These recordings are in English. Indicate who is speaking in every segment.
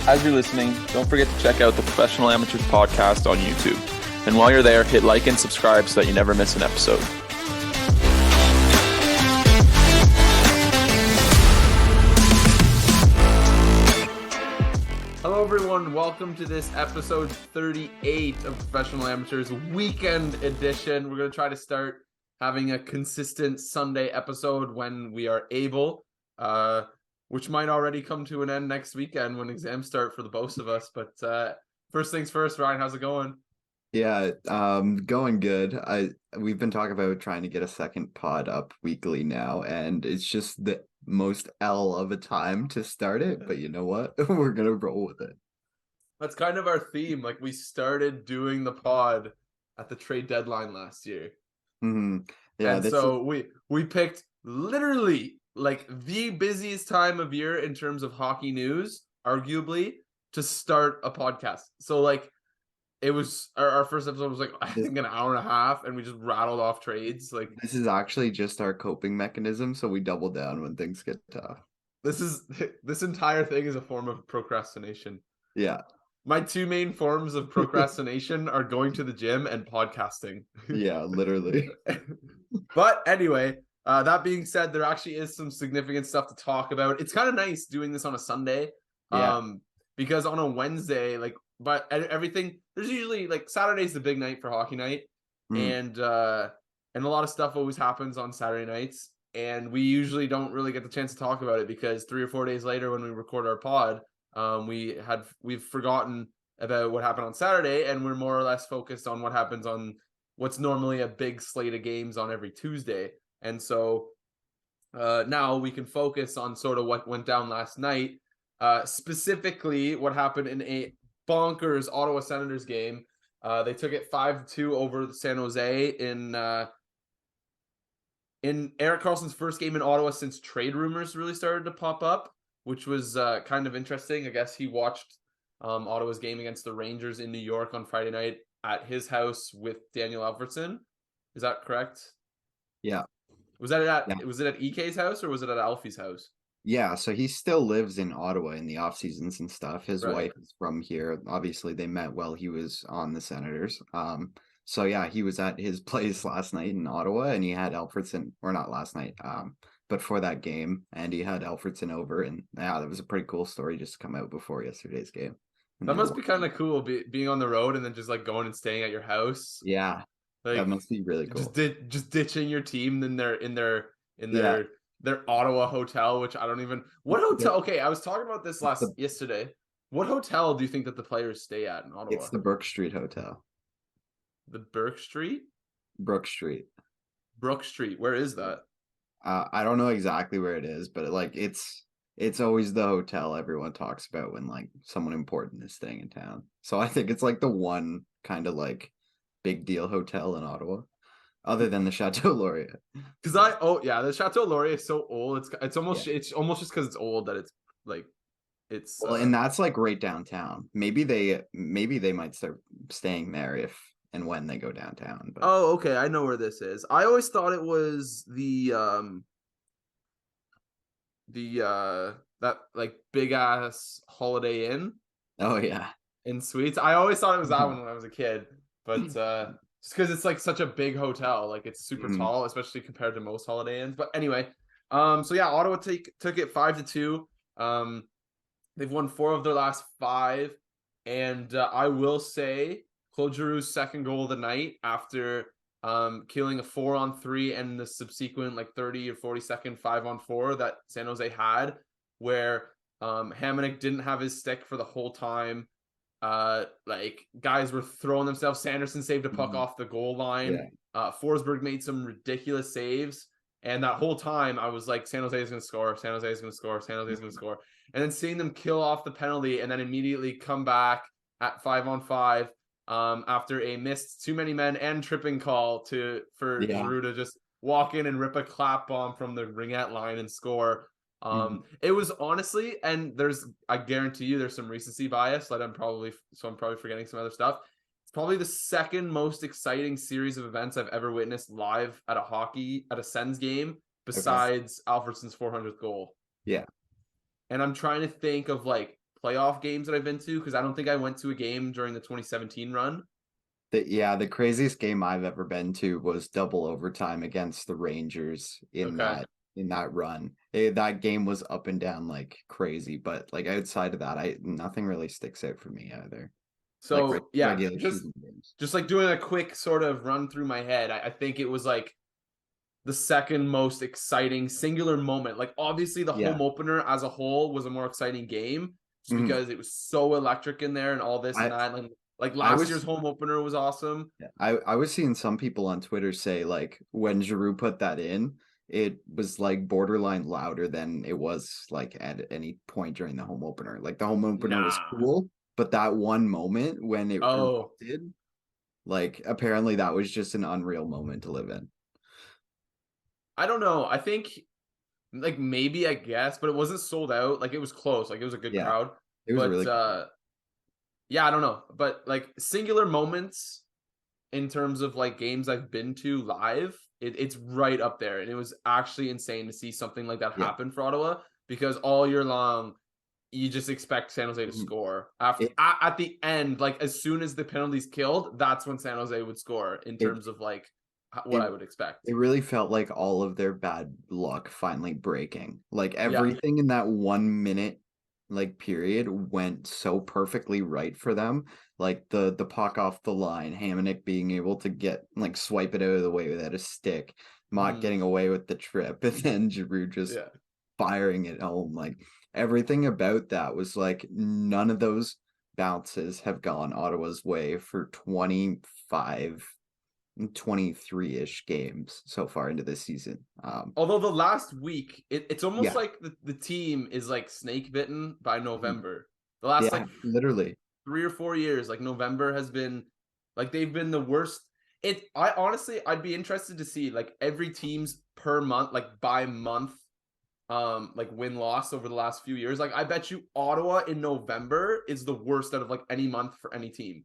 Speaker 1: As you're listening, don't forget to check out the Professional Amateurs podcast on YouTube. And while you're there, hit like and subscribe so that you never miss an episode. Hello everyone, welcome to this episode 38 of Professional Amateurs Weekend Edition. We're going to try to start having a consistent Sunday episode when we are able, which might already come to an end next weekend when exams start for the both of us. But first things first, Ryan, how's it going?
Speaker 2: Yeah, going good. We've been talking about trying to get a second pod up weekly now, and it's just the most L of a time to start it, but you know what? We're gonna roll with it.
Speaker 1: That's kind of our theme. Like, we started doing the pod at the trade deadline last year.
Speaker 2: Mm-hmm. Yeah,
Speaker 1: and so we picked literally like the busiest time of year in terms of hockey news, arguably, to start a podcast. So like, it was our first episode was like, I think, an hour and a half, and we just rattled off trades. Like,
Speaker 2: this is actually just our coping mechanism, so we double down when things get tough.
Speaker 1: This entire thing is a form of procrastination.
Speaker 2: Yeah.
Speaker 1: My two main forms of procrastination are going to the gym and podcasting.
Speaker 2: Yeah, literally.
Speaker 1: But anyway, that being said, there actually is some significant stuff to talk about. It's kind of nice doing this on a Sunday.
Speaker 2: Yeah.
Speaker 1: Because on a Wednesday, like, but everything, there's usually like Saturday's the big night for hockey night, and a lot of stuff always happens on Saturday nights, and we usually don't really get the chance to talk about it because 3 or 4 days later when we record our pod, we've forgotten about what happened on Saturday, and we're more or less focused on what happens on what's normally a big slate of games on every Tuesday. And so now we can focus on sort of what went down last night, specifically what happened in a bonkers Ottawa Senators game. They took it 5-2 over San Jose in Erik Karlsson's first game in Ottawa since trade rumors really started to pop up, which was kind of interesting. I guess he watched Ottawa's game against the Rangers in New York on Friday night at his house with Daniel Alfredsson. Is that correct?
Speaker 2: Yeah.
Speaker 1: Was it at EK's house or was it at Alfie's house?
Speaker 2: Yeah, so he still lives in Ottawa in the off seasons and stuff. His wife is from here. Obviously, they met while he was on the Senators. So yeah, he was at his place last night in Ottawa, and he had Alfredsson, or not last night, but for that game, and he had Alfredsson over, and yeah, that was a pretty cool story just to come out before yesterday's game.
Speaker 1: That must be kind of cool, being on the road and then just like going and staying at your house.
Speaker 2: Yeah, like, that must be really cool.
Speaker 1: Just ditching your team in their Ottawa hotel, which I don't even... What hotel? Okay, I was talking about this yesterday. What hotel do you think that the players stay at in Ottawa?
Speaker 2: It's the Brook Street Hotel.
Speaker 1: The Brook Street?
Speaker 2: Brook Street.
Speaker 1: Brook Street. Where is that?
Speaker 2: I don't know exactly where it is, but like it's always the hotel everyone talks about when like someone important is staying in town. So I think it's like the one kind of like big deal hotel in Ottawa, other than the Chateau Laurier.
Speaker 1: Because the Chateau Laurier is so old. It's almost just because it's old that it's like it's.
Speaker 2: Well, and that's like right downtown. Maybe they might start staying there if and when they go downtown. But...
Speaker 1: Oh, okay, I know where this is. I always thought it was that like big ass Holiday Inn.
Speaker 2: Oh yeah,
Speaker 1: in Suites. I always thought it was that one when I was a kid, but just because it's like such a big hotel, like it's super tall, especially compared to most Holiday Inns. But anyway, so yeah, Ottawa took it 5-2. They've won 4 of their last 5, and I will say Claude Giroux's second goal of the night after killing a 4-on-3 and the subsequent like 30 or 40 second 5-on-4 that San Jose had, where Hamonic didn't have his stick for the whole time. Like guys were throwing themselves. Sanderson saved a puck off the goal line. Forsberg made some ridiculous saves, and that whole time I was like, San Jose is going to score. San Jose is going to score. San Jose is going to score. And then seeing them kill off the penalty and then immediately come back at 5-on-5 after a missed too many men and tripping call for Giroux to just walk in and rip a clap bomb from the ringette line and score. It was honestly, and I guarantee you there's some recency bias that I'm probably forgetting some other stuff. It's probably the second most exciting series of events I've ever witnessed live at a Sens game besides Alfredsson's 400th goal.
Speaker 2: Yeah.
Speaker 1: And I'm trying to think of like playoff games that I've been to, because I don't think I went to a game during the 2017 run.
Speaker 2: The craziest game I've ever been to was double overtime against the Rangers in that run. That game was up and down like crazy, but like outside of that, nothing really sticks out for me either.
Speaker 1: So
Speaker 2: like
Speaker 1: yeah,
Speaker 2: regular season games.
Speaker 1: just like doing a quick sort of run through my head, I think it was like the second most exciting singular moment. Like obviously the home opener as a whole was a more exciting game just because it was so electric in there and all this and that. And like last year's home opener was awesome.
Speaker 2: Yeah, I was seeing some people on Twitter say like when Giroux put that in, it was like borderline louder than it was like at any point during the home opener. Like the home opener was cool, but that one moment when it erupted, like apparently that was just an unreal moment to live in.
Speaker 1: I don't know. I think like maybe I guess, but it wasn't sold out. Like it was close. Like it was a good crowd.
Speaker 2: It was really
Speaker 1: yeah, I don't know. But like singular moments in terms of like games I've been to live, it's right up there. And it was actually insane to see something like that happen for Ottawa, because all year long you just expect San Jose to score. At the end, like as soon as the penalties killed, that's when San Jose would score in terms of like what I would expect.
Speaker 2: It really felt like all of their bad luck finally breaking. Like everything in that 1 minute like period went so perfectly right for them. Like the puck off the line, Hamonic being able to get like swipe it out of the way without a stick, Mott getting away with the trip, and then Giroux just firing it home. Like everything about that was like none of those bounces have gone Ottawa's way for 23-ish games so far into this season.
Speaker 1: Although the last week, it's almost like the team is like snake bitten by November. The last like
Speaker 2: literally
Speaker 1: 3 or 4 years, like November has been like they've been the worst. I'd be interested to see like every team's per month, like by month, like win-loss over the last few years. Like I bet you Ottawa in November is the worst out of like any month for any team.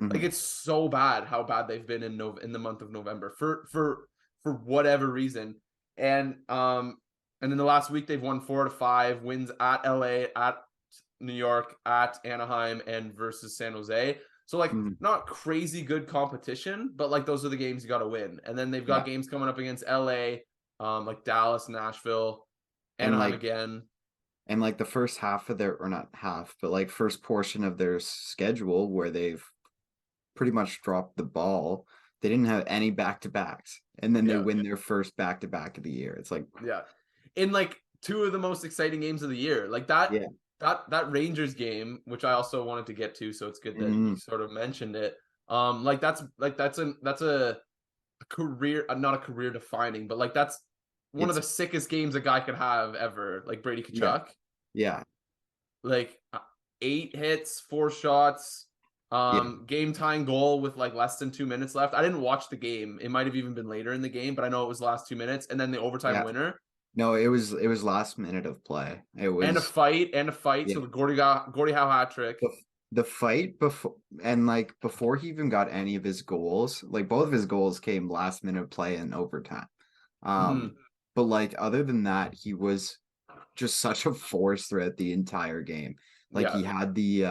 Speaker 1: Like it's so bad how bad they've been in the month of November for whatever reason. And then the last week they've won 4 out of 5 wins at LA, at New York, at Anaheim, and versus San Jose. So like not crazy good competition, but like those are the games you got to win. And then they've got games coming up against LA, like Dallas, Nashville, Anaheim again.
Speaker 2: And like the first half of their, or not half, but like first portion of their schedule where they've pretty much dropped the ball. They didn't have any back-to-backs, and then they win their first back-to-back of the year. It's like
Speaker 1: in like 2 of the most exciting games of the year, like that that Rangers game, which I also wanted to get to, so it's good that you sort of mentioned it. Like that's a career, not a career defining, but like that's one of the sickest games a guy could have ever. Like Brady Tkachuk, like 8 hits, 4 shots. Game tying goal with like less than 2 minutes left. I didn't watch the game. It might have even been later in the game, but I know it was the last 2 minutes, and then the overtime winner.
Speaker 2: No, it was last minute of play. It was
Speaker 1: and a fight. So the Gordie Howe hat trick.
Speaker 2: The fight before he even got any of his goals, like both of his goals came last minute play and overtime. But like other than that, he was just such a force throughout the entire game. Like he had the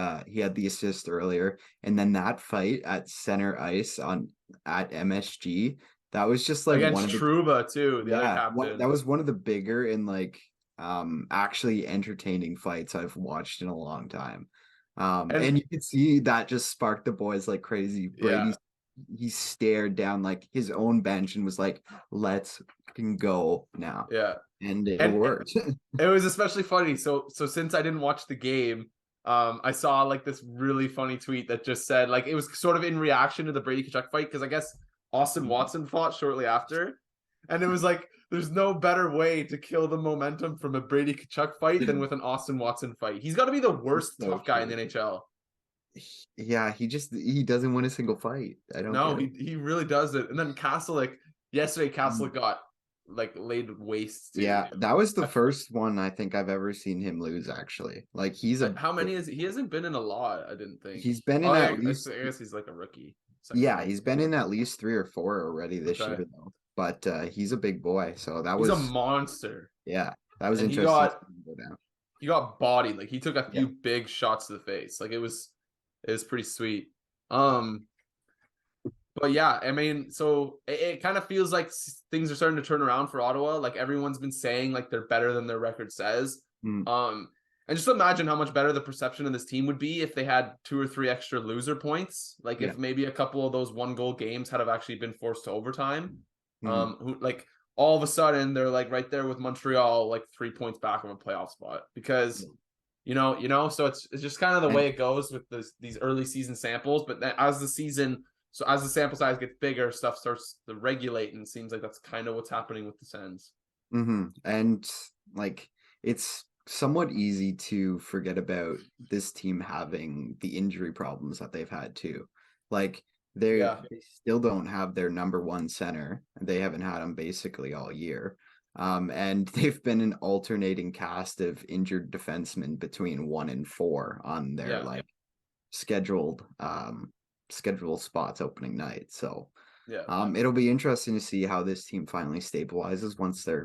Speaker 2: assist earlier, and then that fight at center ice at MSG, that was just like
Speaker 1: against
Speaker 2: one of the
Speaker 1: Trouba too. The other captain.
Speaker 2: That was one of the bigger and like actually entertaining fights I've watched in a long time. And you could see that just sparked the boys like crazy. Brady, he stared down like his own bench and was like, "Let's go now." And it worked.
Speaker 1: It was especially funny. So since I didn't watch the game, I saw like this really funny tweet that just said like it was sort of in reaction to the Brady Tkachuk fight, because I guess Austin Watson fought shortly after, and it was like there's no better way to kill the momentum from a Brady Tkachuk fight than with an Austin Watson fight. He's got to be the worst tough guy in the NHL.
Speaker 2: Yeah, he doesn't win a single fight. I don't know.
Speaker 1: He really does it. And then yesterday got like laid waste to.
Speaker 2: That was the first one I think I've ever seen him lose, actually. Like
Speaker 1: how many is he? Hasn't been in a lot, I didn't think.
Speaker 2: He's been in at least,
Speaker 1: I guess he's like a rookie.
Speaker 2: He's been in at least 3 or 4 already this year though. But he's a big boy, so he's
Speaker 1: a monster.
Speaker 2: Yeah, that was interesting.
Speaker 1: he got bodied. Like he took a few
Speaker 2: Yeah.
Speaker 1: big shots to the face. Like it was pretty sweet. But yeah, I mean, so it kind of feels like things are starting to turn around for Ottawa. Like everyone's been saying like they're better than their record says.
Speaker 2: Mm.
Speaker 1: And just imagine how much better the perception of this team would be if they had 2 or 3 extra loser points. Like if maybe a couple of those 1-goal games had have actually been forced to overtime. Who like all of a sudden they're like right there with Montreal, like 3 points back from a playoff spot because so it's just kind of the way it goes with these early season samples. But then as the sample size gets bigger, stuff starts to regulate, and it seems like that's kind of what's happening with the Sens.
Speaker 2: And like it's somewhat easy to forget about this team having the injury problems that they've had too. Like they still don't have their number one center. They haven't had him basically all year. And they've been an alternating cast of injured defensemen between 1 and 4 on their scheduled spots opening night. So it'll be interesting to see how this team finally stabilizes once they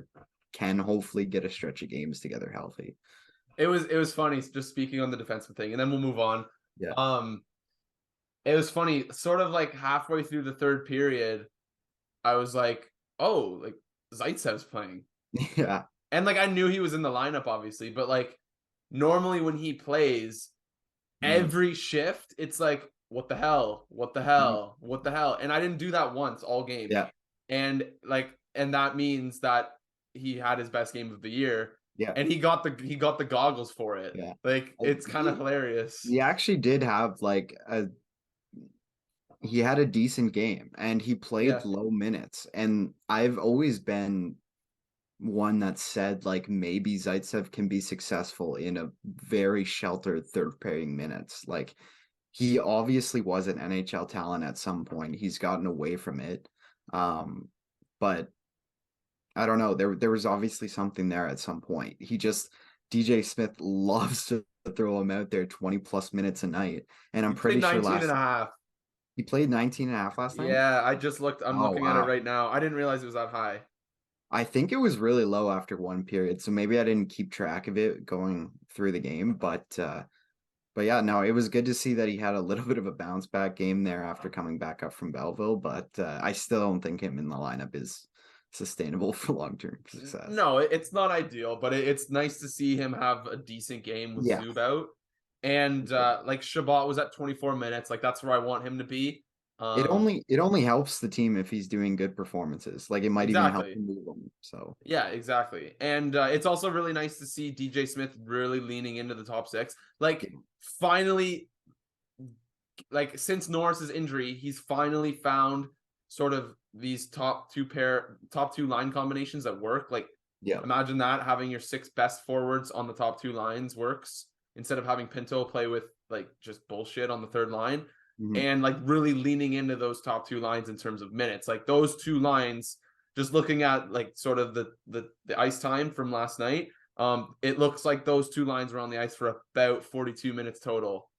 Speaker 2: can hopefully get a stretch of games together healthy.
Speaker 1: It was funny, just speaking on the defensive thing, and then we'll move on. It was funny, sort of like halfway through the third period, I was like, oh, like Zaitsev's playing.
Speaker 2: Yeah.
Speaker 1: And like I knew he was in the lineup, obviously, but like normally when he plays, every shift, it's like, what the hell? What the hell? What the hell? And I didn't do that once all game.
Speaker 2: Yeah.
Speaker 1: And that means that he had his best game of the year.
Speaker 2: Yeah.
Speaker 1: And he got the goggles for it.
Speaker 2: Yeah.
Speaker 1: Like it's kind of hilarious.
Speaker 2: He actually did have he had a decent game and he played low minutes. And I've always been one that said like maybe Zaitsev can be successful in a very sheltered third pairing minutes. Like he obviously was an NHL talent at some point. He's gotten away from it. But I don't know. There was obviously something there at some point. DJ Smith loves to throw him out there 20 plus minutes a night. And I'm pretty sure
Speaker 1: 19 and a half.
Speaker 2: He played 19 and a half last night?
Speaker 1: Yeah, I just looked. I'm looking at it right now. I didn't realize it was that high.
Speaker 2: I think it was really low after one period, so maybe I didn't keep track of it going through the game. But yeah, no, it was good to see that he had a little bit of a bounce back game there after coming back up from Belleville. But I still don't think him in the lineup is sustainable for long-term success.
Speaker 1: No, it's not ideal, but it's nice to see him have a decent game with Zub out. And like Shabbat was at 24 minutes. Like that's where I want him to be.
Speaker 2: It only helps the team if he's doing good performances. Like it might even help him move them. So
Speaker 1: yeah, exactly. And it's also really nice to see DJ Smith really leaning into the top 6. Like finally, like since Norris's injury, he's finally found sort of these top two line combinations that work. Like imagine that, having your 6 best forwards on the top 2 lines works instead of having Pinto play with like just bullshit on the third line. And like really leaning into those top 2 lines in terms of minutes. Like those 2 lines, just looking at like sort of the ice time from last night, it looks like those 2 lines were on the ice for about 42 minutes total.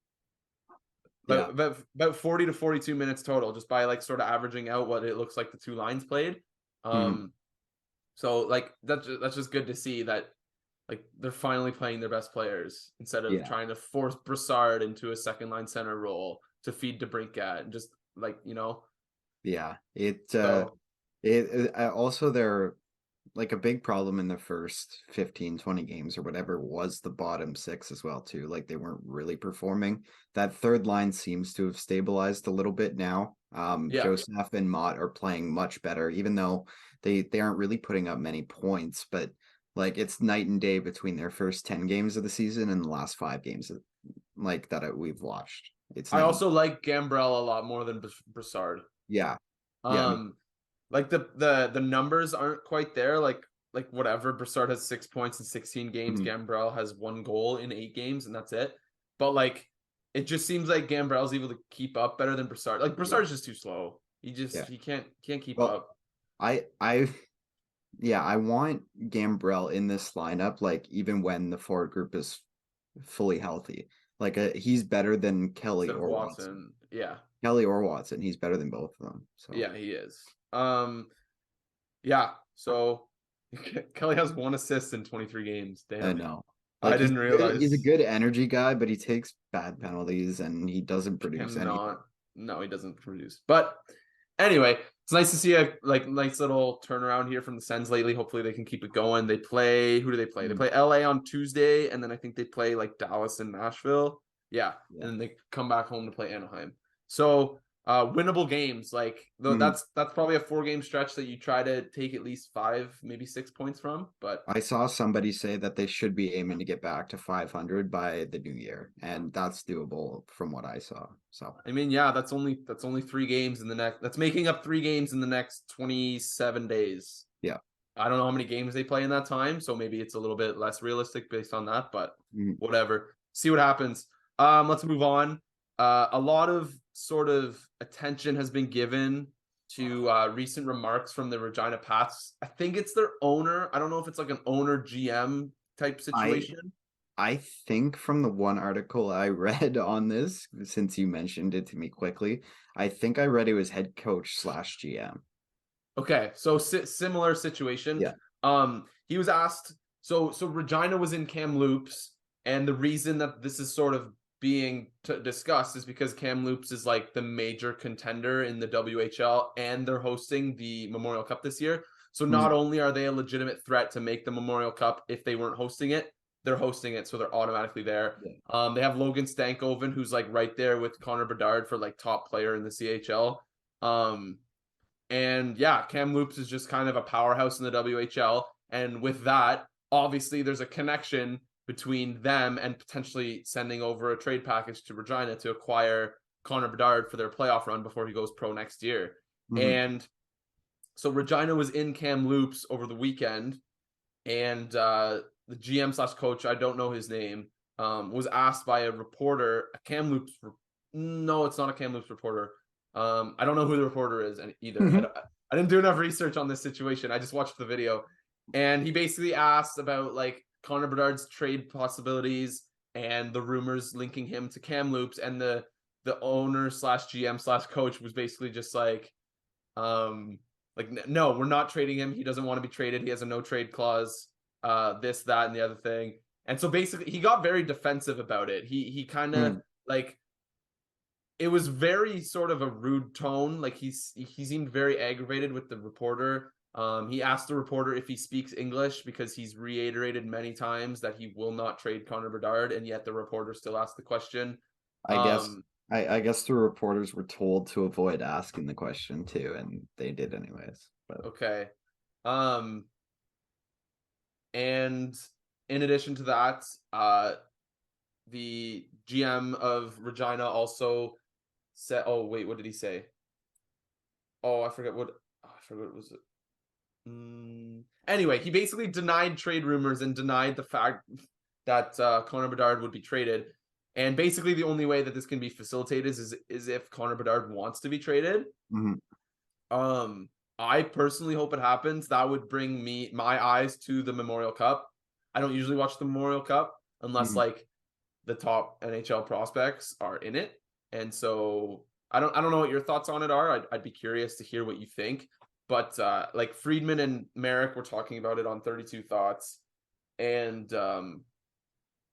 Speaker 1: About 40 to 42 minutes total, just by like sort of averaging out what it looks like the 2 lines played. So like that's just good to see that like they're finally playing their best players instead of trying to force Brassard into a second line center role to feed DeBrincat and just like,
Speaker 2: it also they're like a big problem in the first 15-20 games or whatever was the bottom 6 as well too. Like they weren't really performing. That third line seems to have stabilized a little bit now. Joseph and Mott are playing much better, even though they aren't really putting up many points, but like it's night and day between their first 10 games of the season and the last 5 games that we've watched.
Speaker 1: I also like Gambrell a lot more than Brassard. Like the numbers aren't quite there. Like whatever, Brassard has 6 points in 16 games. Gambrell has 1 goal in 8 games, and that's it. But like, it just seems like Gambrell's able to keep up better than Brassard. Like Brassard's just too slow. He can't keep up.
Speaker 2: I want Gambrell in this lineup, like even when the forward group is fully healthy. Like he's better than Kelly or Watson.
Speaker 1: Yeah.
Speaker 2: Kelly or Watson. He's better than both of them. So
Speaker 1: yeah, he is. So Kelly has 1 assist in 23 games. Damn.
Speaker 2: I know.
Speaker 1: I
Speaker 2: Like
Speaker 1: didn't
Speaker 2: he's a
Speaker 1: realize.
Speaker 2: good energy guy, but he takes bad penalties and he doesn't produce anything.
Speaker 1: Cannot. No, he doesn't produce. But anyway, it's nice to see a nice little turnaround here from the Sens lately. Hopefully they can keep it going. They play, who do they play? They play LA on Tuesday, and then I think they play like Dallas and Nashville. Yeah.
Speaker 2: Yeah.
Speaker 1: And then they come back home to play Anaheim. So winnable games. Like
Speaker 2: Mhm.
Speaker 1: that's probably a 4-game stretch that you try to take at least 5, maybe 6 points from. But
Speaker 2: I saw somebody say that they should be aiming to get back to 500 by the new year, and that's doable from what I saw. So
Speaker 1: I mean, yeah, that's only 3 games in the next. That's making up 3 games in the next 27 days.
Speaker 2: yeah.
Speaker 1: I don't know how many games they play in that time, so maybe it's a little bit less realistic based on that, but
Speaker 2: Mhm.
Speaker 1: whatever. See what happens. Let's move on. A lot of sort of attention has been given to recent remarks from the Regina Pats. I think it's their owner. I don't know if it's like an owner GM type
Speaker 2: I
Speaker 1: situation.
Speaker 2: I think from the one article I read on this, since you mentioned it to me quickly, I think I read it was head coach slash GM.
Speaker 1: Okay, so similar situation.
Speaker 2: Yeah.
Speaker 1: He was asked. So Regina was in Kamloops, and the reason that this is sort of being discussed is because Kamloops is like the major contender in the WHL, and they're hosting the Memorial Cup this year. So not
Speaker 2: Mhm.
Speaker 1: only are they a legitimate threat to make the Memorial Cup if they weren't hosting it, they're hosting it, so they're automatically there.
Speaker 2: Yeah.
Speaker 1: They have Logan Stankoven, who's like right there with Connor Bedard for like top player in the CHL. And yeah, Kamloops is just kind of a powerhouse in the WHL. And with that, obviously, there's a connection between them and potentially sending over a trade package to Regina to acquire Connor Bedard for their playoff run before he goes pro next year.
Speaker 2: Mhm.
Speaker 1: And so Regina was in Kamloops over the weekend, and the GM slash coach, I don't know his name, was asked by a reporter, a Kamloops. No, it's not a Kamloops reporter. I don't know who the reporter is either. I didn't do enough research on this situation. I just watched the video, and he basically asked about like Connor Bedard's trade possibilities and the rumors linking him to Kamloops, and the owner slash GM slash coach was basically just um, no, we're not trading him. He doesn't want to be traded. He has a no trade clause. This, that, and the other thing. And so basically, he got very defensive about it. He kind of
Speaker 2: Mhm.
Speaker 1: like it was very sort of a rude tone. Like he seemed very aggravated with the reporter. He asked the reporter if he speaks English because he's reiterated many times that he will not trade Connor Bedard, and yet the reporter still asked the question.
Speaker 2: I guess
Speaker 1: Um,
Speaker 2: I guess the reporters were told to avoid asking the question too, and they did anyways. But
Speaker 1: okay. Um, and in addition to that, the GM of Regina also said, "Oh wait, what did he say? Oh, I forget what. Oh, I forget what was it. Anyway, he basically denied trade rumors and denied the fact that Connor Bedard would be traded. And basically, the only way that this can be facilitated is if Connor Bedard wants to be traded.
Speaker 2: Mhm.
Speaker 1: Um, I personally hope it happens. That would bring my eyes to the Memorial Cup. I don't usually watch the Memorial Cup unless
Speaker 2: Mhm.
Speaker 1: like the top NHL prospects are in it. And so I don't know what your thoughts on it are. I'd be curious to hear what you think. But like Friedman and Merrick were talking about it on 32 Thoughts, and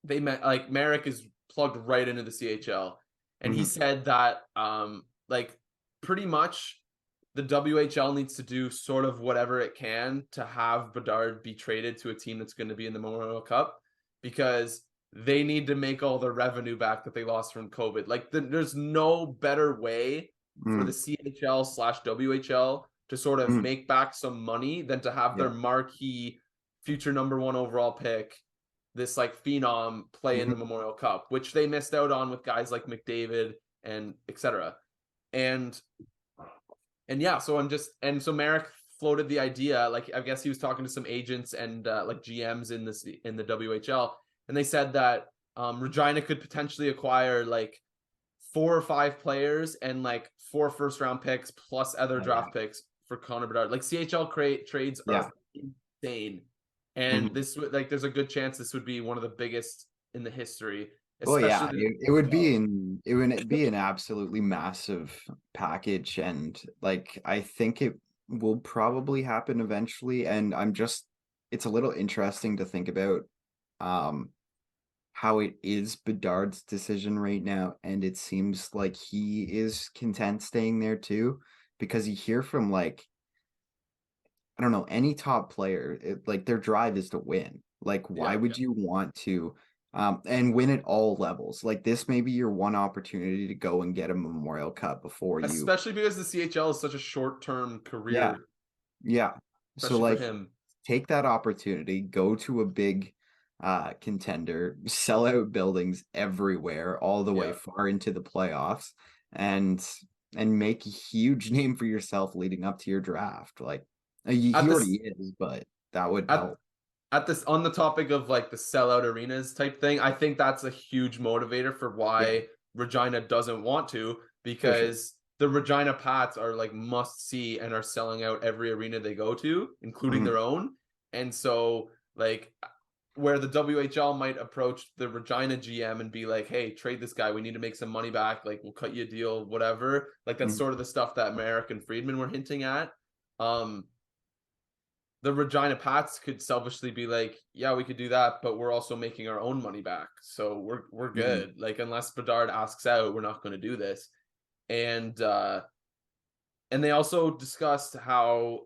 Speaker 1: they met like Merrick is plugged right into the CHL, and he
Speaker 2: Mhm.
Speaker 1: said that like pretty much the WHL needs to do sort of whatever it can to have Bedard be traded to a team that's going to be in the Memorial Cup, because they need to make all the revenue back that they lost from COVID. Like there's no better way for the
Speaker 2: Mhm.
Speaker 1: CHL slash WHL to sort of
Speaker 2: Mhm.
Speaker 1: make back some money than to have their
Speaker 2: Yeah.
Speaker 1: marquee future #1 overall pick, this like phenom, play in the
Speaker 2: Mhm.
Speaker 1: Memorial Cup, which they missed out on with guys like McDavid and etc. And yeah, so so Merrick floated the idea, like I guess he was talking to some agents and like GMs in the WHL, and they said that Regina could potentially acquire like 4 or 5 players and like 4 first round picks plus other
Speaker 2: Oh yeah.
Speaker 1: draft picks for Connor Bedard. Like CHL trades
Speaker 2: Yeah.
Speaker 1: are insane, and
Speaker 2: Mhm.
Speaker 1: this would like there's a good chance this would be one of the biggest in the history,
Speaker 2: Well,
Speaker 1: especially
Speaker 2: yeah,
Speaker 1: the
Speaker 2: it would be
Speaker 1: WHL.
Speaker 2: an absolutely massive package, and like I think it will probably happen eventually. And it's a little interesting to think about. Um, how it is Bedard's decision right now, and it seems like he is content staying there too, because you hear from like I don't know, any top player, like their drive is to win. Like, why
Speaker 1: Yeah.
Speaker 2: would you want to and win at all levels? Like this may be your one opportunity to go and get a Memorial Cup before you.
Speaker 1: Especially because the CHL is such a short-term
Speaker 2: Yeah,
Speaker 1: career,
Speaker 2: yeah. So
Speaker 1: especially for
Speaker 2: like
Speaker 1: him.
Speaker 2: take that opportunity, go to a big contender, sell out buildings everywhere, all the way
Speaker 1: Yeah.
Speaker 2: far into the playoffs, and make a huge name for yourself leading up to your draft. Like he
Speaker 1: At this
Speaker 2: already is, but that would
Speaker 1: at
Speaker 2: help.
Speaker 1: at this on the topic of like the sellout arenas type thing, I think that's a huge motivator for
Speaker 2: Yeah,
Speaker 1: why Regina doesn't want to,
Speaker 2: for sure.
Speaker 1: because the Regina Pats are like must see and are selling out every arena they go to, including
Speaker 2: Mhm.
Speaker 1: their own. And so like where the WHL might approach the Regina GM and be like, "Hey, trade this guy. We need to make some money back. Like, we'll cut you a deal, whatever." Like that's
Speaker 2: Mhm.
Speaker 1: sort of the stuff that Merrick and Friedman were hinting at. Um, the Regina Pats could selfishly be like, "Yeah, we could do that, but we're also making our own money back, so we're
Speaker 2: Mhm.
Speaker 1: good. Like, unless Bedard asks out, we're not going to do this." And and they also discussed how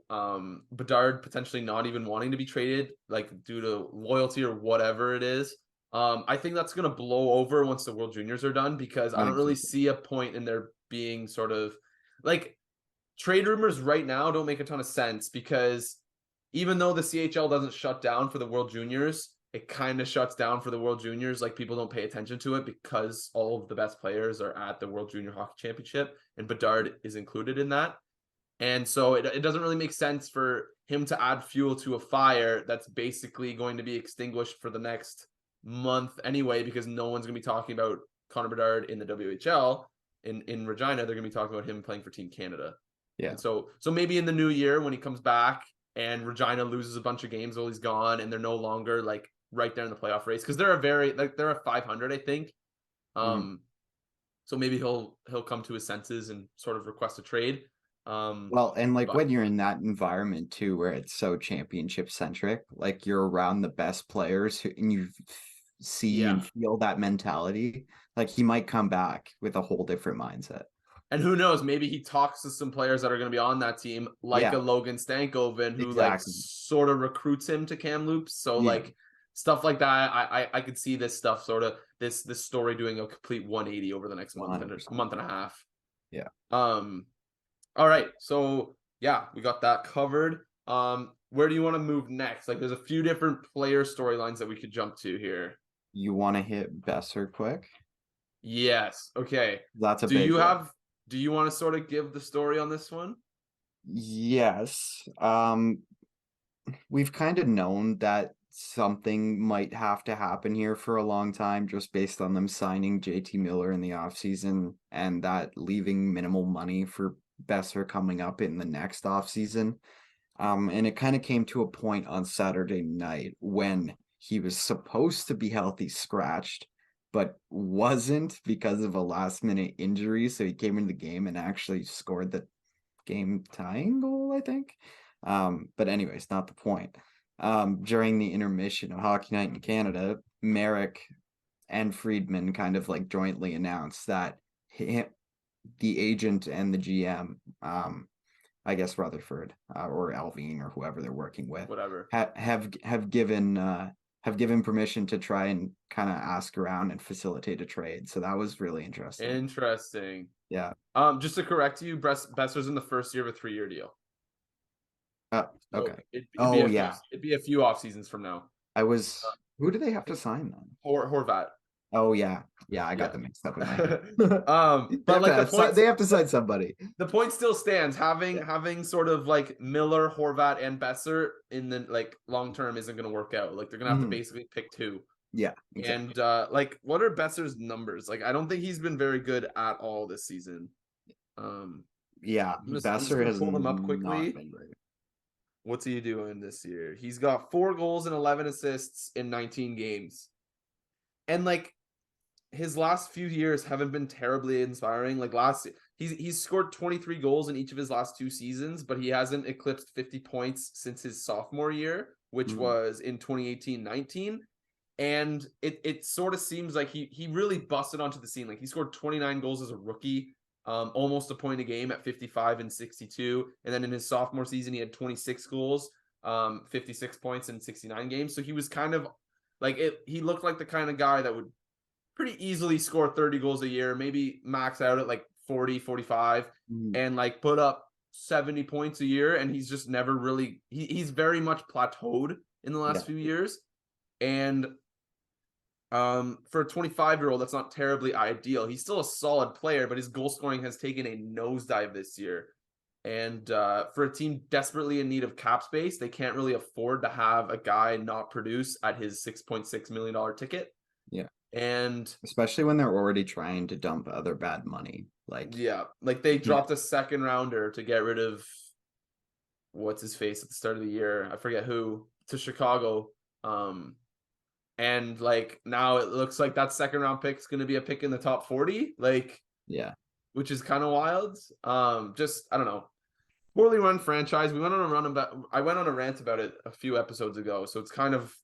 Speaker 1: Bedard potentially not even wanting to be traded, like due to loyalty or whatever it is. I think that's going to blow over once the World Juniors are done, because I
Speaker 2: I
Speaker 1: don't
Speaker 2: think so
Speaker 1: really
Speaker 2: too.
Speaker 1: see a point in there being sort of like trade rumors right now don't make a ton of sense, because even though the CHL doesn't shut down for the World Juniors, it kind of shuts down for the World Juniors. Like people don't pay attention to it because all of the best players are at the World Junior Hockey Championship, and Bedard is included in that. And so it doesn't really make sense for him to add fuel to a fire that's basically going to be extinguished for the next month anyway, because no one's going to be talking about Connor Bedard in the WHL. In Regina, they're going to be talking about him playing for Team Canada.
Speaker 2: Yeah.
Speaker 1: And so maybe in the new year when he comes back and Regina loses a bunch of games while he's gone and they're no longer like right there in the playoff race, because they're a very like they're a 500, I think.
Speaker 2: Mhm.
Speaker 1: Um, so maybe he'll come to his senses and sort of request a trade.
Speaker 2: Well, and like
Speaker 1: But
Speaker 2: when you're in that environment too, where it's so championship centric, like you're around the best players and you see
Speaker 1: yeah,
Speaker 2: and feel that mentality, like he might come back with a whole different mindset.
Speaker 1: and who knows? Maybe he talks to some players that are going to be on that team, like a
Speaker 2: Yeah,
Speaker 1: Logan Stankoven, who like
Speaker 2: exactly.
Speaker 1: sort of recruits him to Kamloops. So
Speaker 2: Yeah,
Speaker 1: like stuff like that, I could see this stuff sort of this story doing a complete 180 over the next month and a
Speaker 2: 100%.
Speaker 1: month and a half.
Speaker 2: Yeah.
Speaker 1: Um, all right, so yeah, we got that covered. Where do you want to move next? Like, there's a few different player storylines that we could jump to here.
Speaker 2: You want to hit Besser quick?
Speaker 1: Yes. Okay.
Speaker 2: That's a
Speaker 1: Do
Speaker 2: big
Speaker 1: you
Speaker 2: one.
Speaker 1: have? Do you want to sort of give the story on this one?
Speaker 2: Yes. We've kind of known that something might have to happen here for a long time just based on them signing JT Miller in the offseason and that leaving minimal money for Besser coming up in the next offseason. And it kind of came to a point on Saturday night when he was supposed to be healthy scratched, but wasn't because of a last minute injury. So he came into the game and actually scored the game tying goal, I think. But anyways, not the point. During the intermission of Hockey Night in Canada, Merrick and Friedman kind of like jointly announced that the agent and the GM, I guess Rutherford or Alvine or whoever they're working with,
Speaker 1: Whatever.
Speaker 2: have given permission to try and kind of ask around and facilitate a trade. So that was really interesting.
Speaker 1: Interesting.
Speaker 2: Yeah.
Speaker 1: Just to correct you, Besser's in the first year of a 3-year deal. So
Speaker 2: Okay.
Speaker 1: be
Speaker 2: Oh
Speaker 1: a few
Speaker 2: yeah.
Speaker 1: off seasons from now.
Speaker 2: I was. Who do they have to sign then?
Speaker 1: Horvat.
Speaker 2: Oh yeah, yeah. I got
Speaker 1: Yeah.
Speaker 2: them mixed up in my head. They
Speaker 1: But
Speaker 2: have to
Speaker 1: like
Speaker 2: have. They have to sign somebody.
Speaker 1: the point still stands.
Speaker 2: Yeah.
Speaker 1: Having sort of like Miller, Horvat, and Besser in the like long term isn't going to work out. Like they're going to have to
Speaker 2: Mhm.
Speaker 1: basically pick two.
Speaker 2: Yeah. Exactly.
Speaker 1: And like, what are Besser's numbers? Like, I don't think he's been very good at all this season. Um,
Speaker 2: Yeah.
Speaker 1: I'm just
Speaker 2: Besser
Speaker 1: gonna
Speaker 2: has
Speaker 1: pull them up
Speaker 2: not
Speaker 1: quickly.
Speaker 2: been great.
Speaker 1: What's he doing this year? He's got 4 goals and 11 assists in 19 games. And like his last few years haven't been terribly inspiring. Like he's scored 23 goals in each of his last 2 seasons, but he hasn't eclipsed 50 points since his sophomore year, which
Speaker 2: Mhm.
Speaker 1: was in 2018-19. And it sort of seems like he really busted onto the scene. Like, he scored 29 goals as a rookie, almost a point a game at 55 and 62. And then in his sophomore season, he had 26 goals, 56 points in 69 games. So he was kind of like he looked like the kind of guy that would pretty easily score 30 goals a year, maybe max out at like 40, 45, and like put up 70 points a year. And he's just never really, he's very much plateaued in the last few years. And for a 25-year-old, that's not terribly ideal. He's still a solid player, but his goal scoring has taken a nosedive this year. And for a team desperately in need of cap space, they can't really afford to have a guy not produce at his $6.6 million ticket.
Speaker 2: Yeah.
Speaker 1: And
Speaker 2: especially when they're already trying to dump other bad money. Like,
Speaker 1: yeah, like they dropped a second rounder to get rid of what's his face at the start of the year. I forget who, to Chicago. And like now it looks like that second round pick is going to be a pick in the top 40. Like,
Speaker 2: yeah,
Speaker 1: which is kind of wild. Just, I don't know. Poorly run franchise. I went on a rant about it a few episodes ago. So it's kind of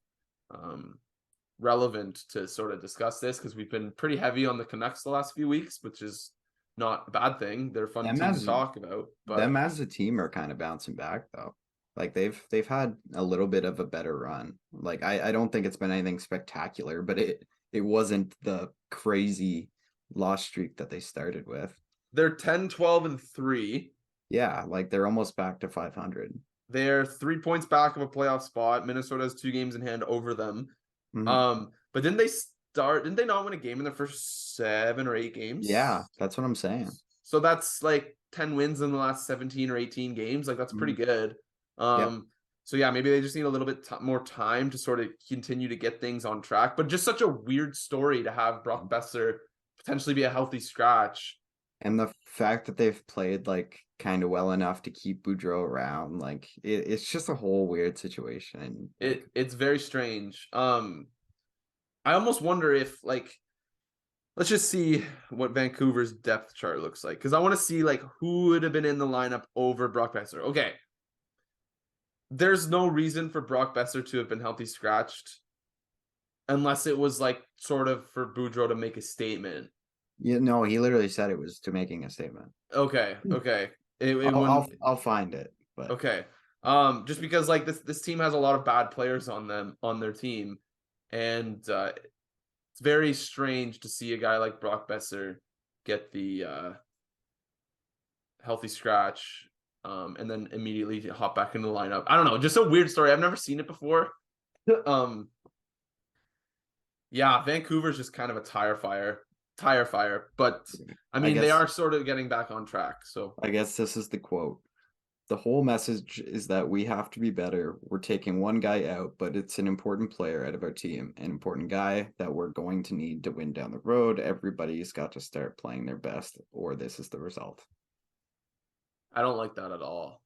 Speaker 1: relevant to sort of discuss this because we've been pretty heavy on the Canucks the last few weeks, which is not a bad thing. They're a fun team to talk about. But
Speaker 2: them as a team are kind of bouncing back though. Like they've had a little bit of a better run. Like I don't think it's been anything spectacular, but it wasn't the crazy loss streak that they started with.
Speaker 1: They're 10, 12, and 3.
Speaker 2: Yeah, like they're almost back to 500.
Speaker 1: They're 3 points back of a playoff spot. Minnesota has 2 games in hand over them. But didn't they not win a game in their first 7 or 8 games?
Speaker 2: Yeah, that's what I'm saying.
Speaker 1: So that's like 10 wins in the last 17 or 18 games. Like, that's pretty good. So yeah, maybe they just need a little bit more time to sort of continue to get things on track. But just such a weird story to have Brock Boeser potentially be a healthy scratch.
Speaker 2: And the fact that they've played like kind of well enough to keep Boudreau around, like it's just a whole weird situation.
Speaker 1: It's very strange. I almost wonder if, like, let's just see what Vancouver's depth chart looks like, because I want to see like who would have been in the lineup over Brock Boeser. Okay, there's no reason for Brock Boeser to have been healthy scratched unless it was like sort of for Boudreau to make a statement.
Speaker 2: Yeah, no, he literally said it was to making a statement.
Speaker 1: Okay.
Speaker 2: I'll find it. But
Speaker 1: okay. Just because like this team has a lot of bad players on their team, and it's very strange to see a guy like Brock Boeser get the healthy scratch, and then immediately hop back into the lineup. I don't know, just a weird story. I've never seen it before. Yeah, Vancouver's just kind of a tire fire, but I mean, they are sort of getting back on track. So
Speaker 2: I guess this is the quote. The whole message is that we have to be better. We're taking one guy out, but it's an important player out of our team, an important guy that we're going to need to win down the road. Everybody's got to start playing their best, or this is the result.
Speaker 1: I don't like that at all.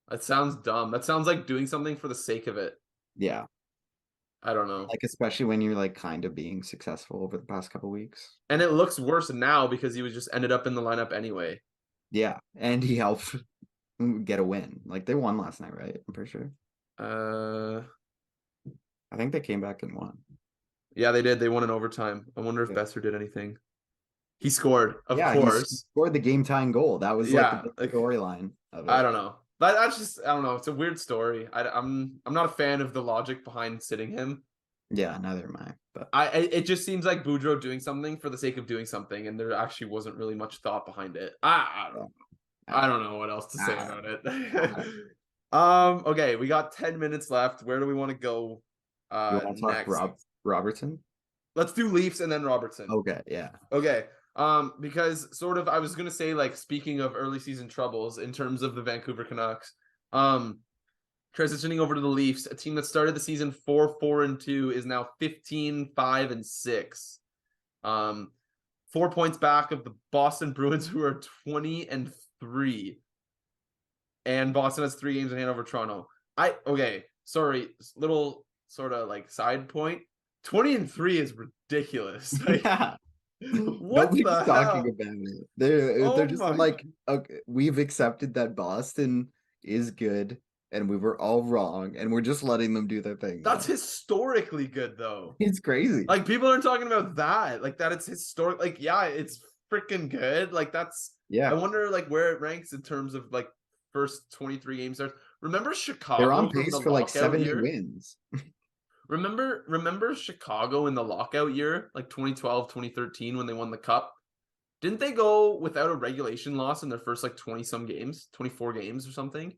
Speaker 1: That sounds dumb. That sounds like doing something for the sake of it.
Speaker 2: Yeah.
Speaker 1: I don't know.
Speaker 2: Like, especially when you're like kind of being successful over the past couple weeks.
Speaker 1: And it looks worse now because he was just ended up in the lineup anyway.
Speaker 2: Yeah, and he helped get a win. Like, they won last night, right? I'm pretty sure. I think they came back and won.
Speaker 1: Yeah, they did. They won in overtime. I wonder if Boeser did anything. He scored, of course.
Speaker 2: He scored the game-tying goal. That was like the storyline of it.
Speaker 1: I don't know. That's just, I don't know. It's a weird story. I'm not a fan of the logic behind sitting him.
Speaker 2: Yeah, neither am I. But
Speaker 1: it just seems like Boudreau doing something for the sake of doing something, and there actually wasn't really much thought behind it. I don't know. I don't know what else to say about it. Okay, we got 10 minutes left. Where do we want to go next?
Speaker 2: Robertson?
Speaker 1: Let's do Leafs and then Robertson.
Speaker 2: Okay, yeah.
Speaker 1: Okay. Because sort of, I was gonna say, like, speaking of early season troubles in terms of the Vancouver Canucks, transitioning over to the Leafs, a team that started the season 4-4-2 is now 15-5-6. 4 points back of the Boston Bruins, who are 20-3. And Boston has 3 games in hand over Toronto. Sorry, little sort of like side point. 20-3 is ridiculous. Like,
Speaker 2: yeah.
Speaker 1: What the hell?
Speaker 2: Talking about it. They're just like, okay, we've accepted that Boston is good. and we were all wrong, and we're just letting them do their thing.
Speaker 1: That's historically good, though.
Speaker 2: It's crazy.
Speaker 1: Like, people aren't talking about that. Like, that it's historic. Like, yeah, it's freaking good. Like, that's.
Speaker 2: Yeah.
Speaker 1: I wonder, like, where it ranks in terms of, like, first 23 game starts. Remember Chicago?
Speaker 2: They're on
Speaker 1: from
Speaker 2: pace
Speaker 1: the
Speaker 2: for like
Speaker 1: lockout
Speaker 2: 70
Speaker 1: year?
Speaker 2: wins.
Speaker 1: Remember Chicago in the lockout year, like 2012, 2013, when they won the cup? Didn't they go without a regulation loss in their first like 20 some games, 24 games or something?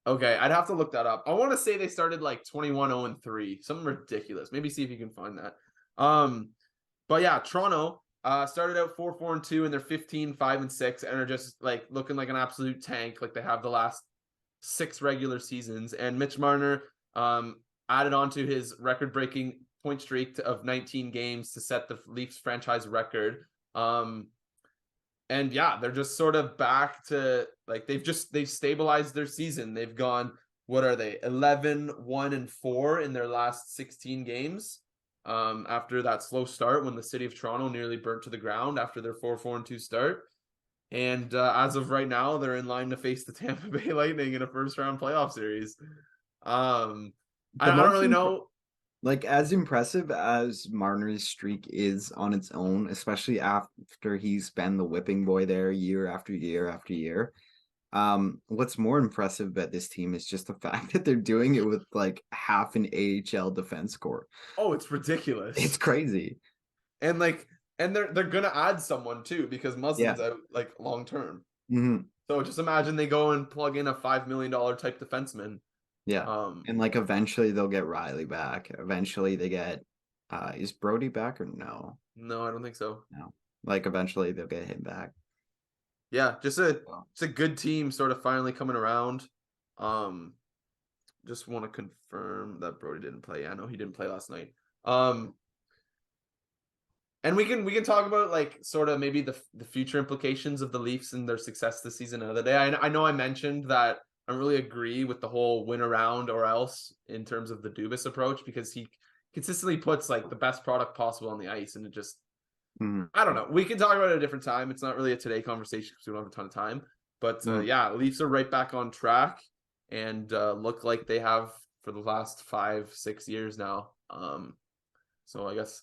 Speaker 1: Okay, I'd have to look that up. I want to say they started like 21-0-3, something ridiculous. Maybe see if you can find that. But yeah, Toronto started out 4-4-2 and they're 15-5-6 and are just like looking like an absolute tank, like they have the last 6 regular seasons. And Mitch Marner added on to his record-breaking point streak of 19 games to set the Leafs franchise record. And yeah, they're just sort of back to like they've stabilized their season. They've gone, what are they, 11-1-4 in their last 16 games. After that slow start when the city of Toronto nearly burnt to the ground after their 4-4-2 start. And as of right now, they're in line to face the Tampa Bay Lightning in a first round playoff series. I don't really know.
Speaker 2: Like, as impressive as Marner's streak is on its own, especially after he's been the whipping boy there year after year after year, what's more impressive about this team is just the fact that they're doing it with like half an AHL defense corps.
Speaker 1: Oh, it's ridiculous.
Speaker 2: It's crazy.
Speaker 1: And like, and they're gonna add someone too because Muslin's out like long term.
Speaker 2: Mm-hmm.
Speaker 1: So just imagine they go and plug in a $5 million type defenseman.
Speaker 2: Yeah. And like eventually they'll get Riley back. Eventually they get is Brody back or no?
Speaker 1: No, I don't think so.
Speaker 2: No. Like eventually they'll get him back.
Speaker 1: Yeah, just a good team sort of finally coming around. Just want to confirm that Brody didn't play. Yeah, no, he didn't play last night. And we can talk about like sort of maybe the future implications of the Leafs and their success this season another day. I know I mentioned that I don't really agree with the whole win around or else in terms of the Dubas approach because he consistently puts like the best product possible on the ice and it just I don't know. We can talk about it at a different time. It's not really a today conversation because we don't have a ton of time. But yeah, Leafs are right back on track and look like they have for the last 5-6 years now. So I guess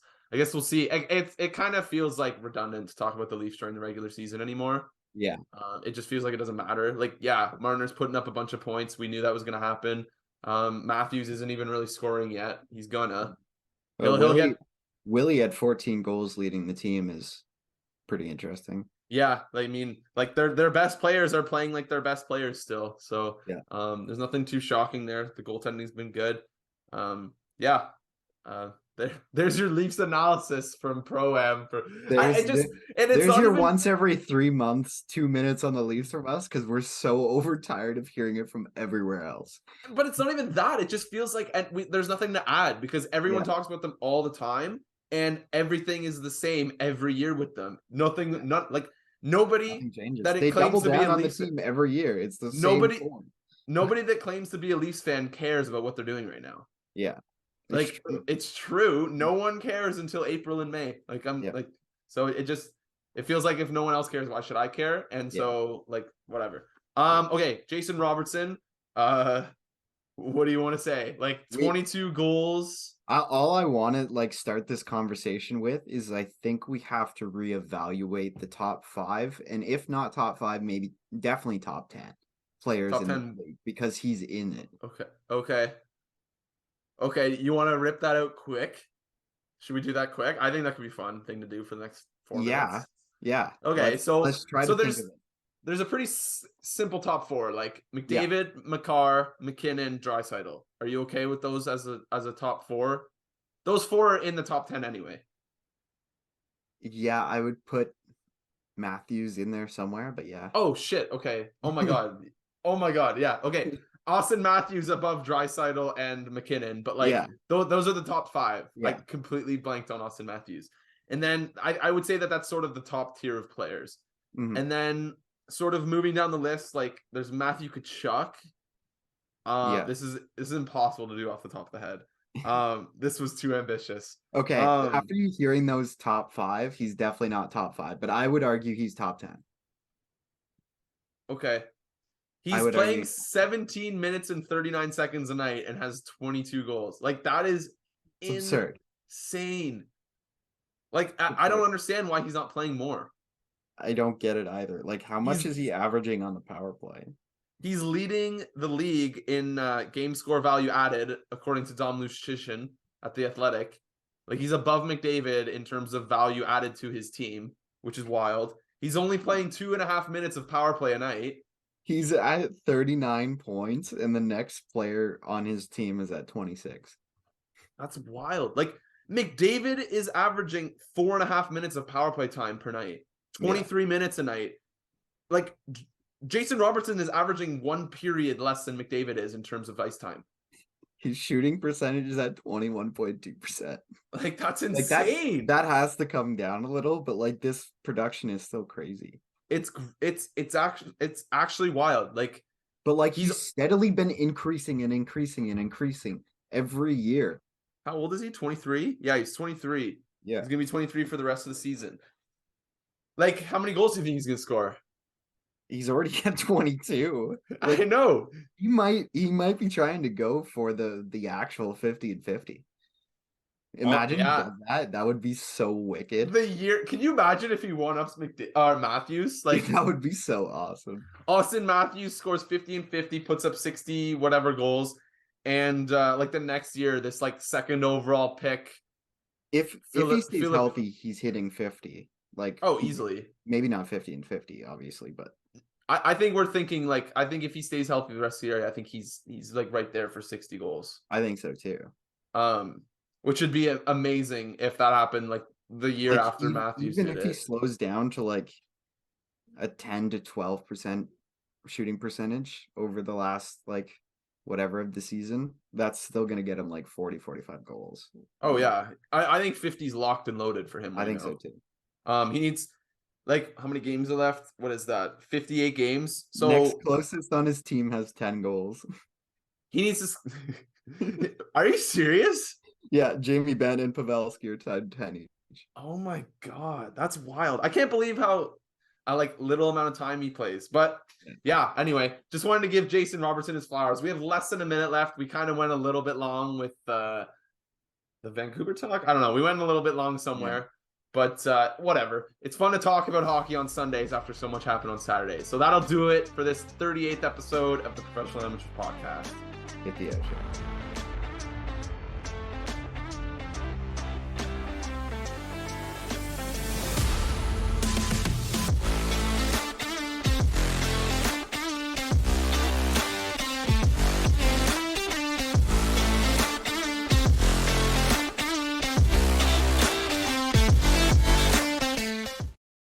Speaker 1: we'll see. It kind of feels like redundant to talk about the Leafs during the regular season anymore.
Speaker 2: Yeah.
Speaker 1: It just feels like it doesn't matter. Like, yeah, Marner's putting up a bunch of points. We knew that was going to happen. Matthews isn't even really scoring yet. He's gonna. He'll get.
Speaker 2: Willie at 14 goals leading the team is pretty interesting.
Speaker 1: Yeah, I mean, like their best players are playing like their best players still. So
Speaker 2: yeah,
Speaker 1: there's nothing too shocking there. The goaltending's been good. Yeah. There's your Leafs analysis from Pro-Am.
Speaker 2: There's your even... once every 3 months 2 minutes on the Leafs from us because we're so overtired of hearing it from everywhere else.
Speaker 1: But it's not even that. It just feels like there's nothing to add because everyone talks about them all the time and everything is the same every year with them. Nobody that
Speaker 2: they
Speaker 1: claims to be a Leafs
Speaker 2: team every year. It's the same form.
Speaker 1: Nobody that claims to be a Leafs fan cares about what they're doing right now.
Speaker 2: Yeah.
Speaker 1: It's true. No one cares until April and May. So it feels like if no one else cares, why should I care? And so like whatever. Okay, Jason Robertson. What do you want to say? Like 22 goals.
Speaker 2: All I want to like start this conversation with is I think we have to reevaluate the top 5, and if not top 5, maybe definitely top 10 players top 10. The league because he's in it.
Speaker 1: Okay, you want to rip that out quick? Should we do that quick? I think that could be a fun thing to do for the next 4 minutes.
Speaker 2: Yeah.
Speaker 1: Okay,
Speaker 2: let's try to think of it.
Speaker 1: There's a pretty simple top 4, like McDavid, Makar, McKinnon, Draisaitl. Are you okay with those as a top 4? Those 4 are in the top 10 anyway.
Speaker 2: Yeah, I would put Matthews in there somewhere, but yeah.
Speaker 1: Oh shit. Okay. Oh my god. Yeah. Okay. Austin Matthews above Draisaitl and McKinnon, but like those are the top 5. Yeah. I completely blanked on Austin Matthews. And then I would say that that's sort of the top tier of players. Mm-hmm. And then sort of moving down the list, like there's Matthew Tkachuk. This is impossible to do off the top of the head. This was too ambitious.
Speaker 2: Okay, after you hearing those top 5, he's definitely not top 5, but I would argue he's top 10.
Speaker 1: Okay. He's playing 17 minutes and 39 seconds a night and has 22 goals. Like, that is
Speaker 2: absurd.
Speaker 1: Insane. Like, I don't understand why he's not playing more.
Speaker 2: I don't get it either. Like, how much is he averaging on the power play?
Speaker 1: He's leading the league in game score value added, according to Dom Lucian at The Athletic. Like, he's above McDavid in terms of value added to his team, which is wild. He's only playing 2.5 minutes of power play a night.
Speaker 2: He's at 39 points, and the next player on his team is at 26.
Speaker 1: That's wild. Like, McDavid is averaging 4.5 minutes of power play time per night, 23 minutes a night. Like, Jason Robertson is averaging 1 period less than McDavid is in terms of ice time.
Speaker 2: His shooting percentage is at 21.2%.
Speaker 1: Like, that's insane.
Speaker 2: Like that has to come down a little, but like this production is still crazy.
Speaker 1: It's actually wild. Like,
Speaker 2: but like he's steadily been increasing every year.
Speaker 1: How old is he? 23? Yeah, he's 23.
Speaker 2: Yeah.
Speaker 1: He's gonna be 23 for the rest of the season. Like, how many goals do you think he's gonna score?
Speaker 2: He's already at 22.
Speaker 1: Like, I know.
Speaker 2: He might be trying to go for the actual 50 and 50. Imagine that would be so wicked.
Speaker 1: Can you imagine if he won up Matthews? Like,
Speaker 2: that would be so awesome.
Speaker 1: Austin Matthews scores 50 and 50, puts up 60 whatever goals, and like the next year, this like second overall pick.
Speaker 2: If he stays healthy, he's hitting 50. Like,
Speaker 1: easily.
Speaker 2: Maybe not 50 and 50, obviously, but
Speaker 1: I think we're thinking like, I think if he stays healthy the rest of the year, I think he's like right there for 60 goals.
Speaker 2: I think so too.
Speaker 1: Which would be amazing if that happened like the year after Matthews did it.
Speaker 2: Even if he slows down to like a 10 to 12% shooting percentage over the last like whatever of the season, that's still going to get him like 40, 45 goals.
Speaker 1: Oh yeah. I think 50 is locked and loaded for him.
Speaker 2: I think so too.
Speaker 1: He needs, like, how many games are left? What is that? 58 games. So
Speaker 2: next closest on his team has 10 goals.
Speaker 1: He needs to. Are you serious?
Speaker 2: Yeah, Jamie Benn and Pavelski are tied 10 each.
Speaker 1: Oh my god, that's wild. I can't believe how like little amount of time he plays. But yeah, anyway, just wanted to give Jason Robertson his flowers. We have less than a minute left. We kind of went a little bit long with the Vancouver talk. I don't know. We went a little bit long somewhere. Yeah. But whatever. It's fun to talk about hockey on Sundays after so much happened on Saturdays. So that'll do it for this 38th episode of the Professional Amateurs Podcast.
Speaker 2: Hit the outro.